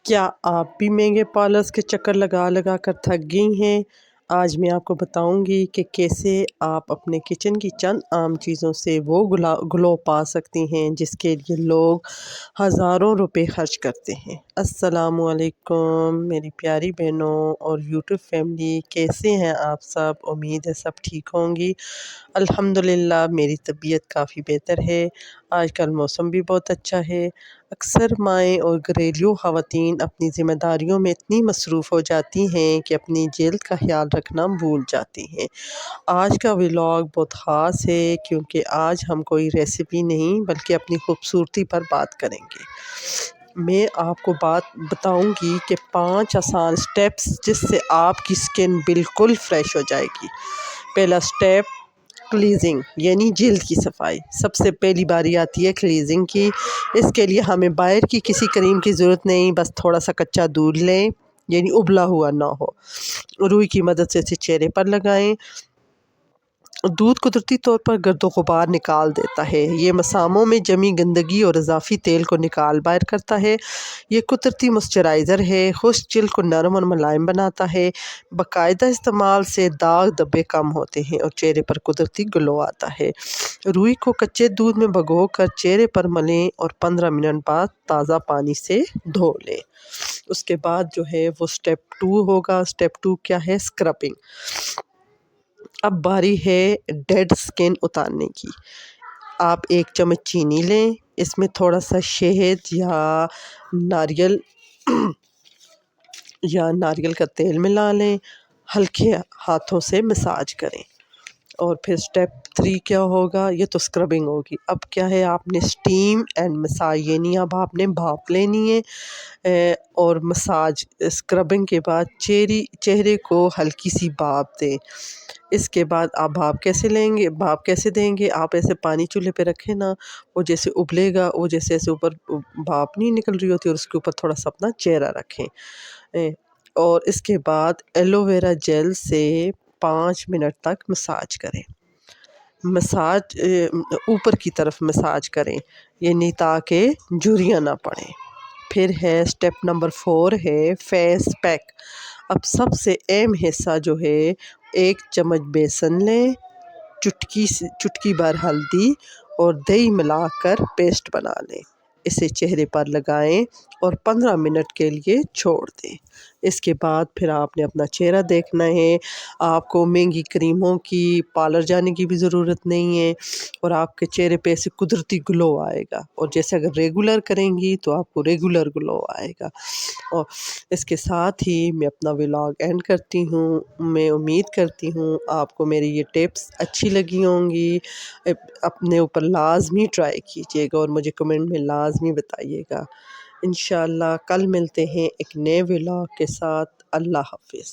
کیا آپ بھی مہنگے پارلرز کے چکر لگا لگا کر تھک گئی ہیں؟ آج میں آپ کو بتاؤں گی کہ کیسے آپ اپنے کچن کی چند عام چیزوں سے وہ گلو پا سکتی ہیں جس کے لیے لوگ ہزاروں روپے خرچ کرتے ہیں۔ السلام علیکم میری پیاری بہنوں اور یوٹیوب فیملی، کیسے ہیں آپ سب؟ امید ہے سب ٹھیک ہوں گی۔ الحمدللہ میری طبیعت کافی بہتر ہے۔ آج کل موسم بھی بہت اچھا ہے۔ اکثر مائیں اور گھریلو خواتین اپنی ذمہ داریوں میں اتنی مصروف ہو جاتی ہیں کہ اپنی جلد کا خیال رکھنا بھول جاتی ہیں۔ آج کا ولاگ بہت خاص ہے کیونکہ آج ہم کوئی ریسیپی نہیں بلکہ اپنی خوبصورتی پر بات کریں گے۔ میں آپ کو بتاؤں گی کہ 5 آسان سٹیپس جس سے آپ کی سکن بالکل فریش ہو جائے گی۔ پہلا سٹیپ، کلیزنگ یعنی جلد کی صفائی۔ سب سے پہلی باری آتی ہے کلیزنگ کی۔ اس کے لیے ہمیں باہر کی کسی کریم کی ضرورت نہیں، بس تھوڑا سا کچا دودھ لیں، یعنی ابلا ہوا نہ ہو۔ روئی کی مدد سے اسے چہرے پر لگائیں۔ دودھ قدرتی طور پر گرد و غبار نکال دیتا ہے۔ یہ مساموں میں جمی گندگی اور اضافی تیل کو نکال باہر کرتا ہے۔ یہ قدرتی موئسچرائزر ہے، خشک جلد کو نرم اور ملائم بناتا ہے۔ باقاعدہ استعمال سے داغ دھبے کم ہوتے ہیں اور چہرے پر قدرتی گلو آتا ہے۔ روئی کو کچے دودھ میں بھگو کر چہرے پر ملیں اور 15 منٹ بعد تازہ پانی سے دھو لیں۔ اس کے بعد جو ہے وہ سٹیپ 2 ہوگا۔ سٹیپ 2 کیا ہے؟ اسکربنگ۔ اب باری ہے ڈیڈ سکن اتارنے کی۔ آپ 1 چمچ چینی لیں، اس میں تھوڑا سا شہد یا ناریل کا تیل ملا لیں، ہلکے ہاتھوں سے مساج کریں۔ اور پھر سٹیپ 3 کیا ہوگا؟ یہ تو اسکربنگ ہوگی۔ اب کیا ہے؟ آپ نے اسٹیم اینڈ مساج، یعنی اب آپ نے بھاپ لینی ہے اور مساج اسکربنگ کے بعد چہرے کو ہلکی سی بھاپ دیں۔ اس کے بعد آپ بھاپ کیسے دیں گے؟ آپ ایسے پانی چولہے پہ رکھیں نا، وہ جیسے ابلے گا، وہ جیسے اوپر بھاپ نہیں نکل رہی ہوتی، اور اس کے اوپر تھوڑا سا اپنا چہرہ رکھیں۔ اور اس کے بعد ایلو ویرا جیل سے 5 منٹ تک مساج کریں۔ اوپر کی طرف مساج کریں، یعنی تاکہ جھریاں نہ پڑیں۔ پھر ہے سٹیپ نمبر 4 ہے فیس پیک۔ اب سب سے اہم حصہ جو ہے، 1 چمچ بیسن لیں، چٹکی بھر ہلدی اور دہی ملا کر پیسٹ بنا لیں۔ اسے چہرے پر لگائیں اور 15 منٹ کے لیے چھوڑ دیں۔ اس کے بعد پھر آپ نے اپنا چہرہ دیکھنا ہے۔ آپ کو مہنگی کریموں کی، پارلر جانے کی بھی ضرورت نہیں ہے، اور آپ کے چہرے پہ ایسے قدرتی گلو آئے گا۔ اور جیسے اگر ریگولر کریں گی تو آپ کو ریگولر گلو آئے گا۔ اور اس کے ساتھ ہی میں اپنا ولاگ اینڈ کرتی ہوں۔ میں امید کرتی ہوں آپ کو میری یہ ٹپس اچھی لگی ہوں گی۔ اپنے اوپر لازمی ٹرائی کیجیے گا اور مجھے کمنٹ میں لازمی بتائیے گا۔ انشاءاللہ کل ملتے ہیں ایک نئے ولاگ کے ساتھ۔ اللہ حافظ۔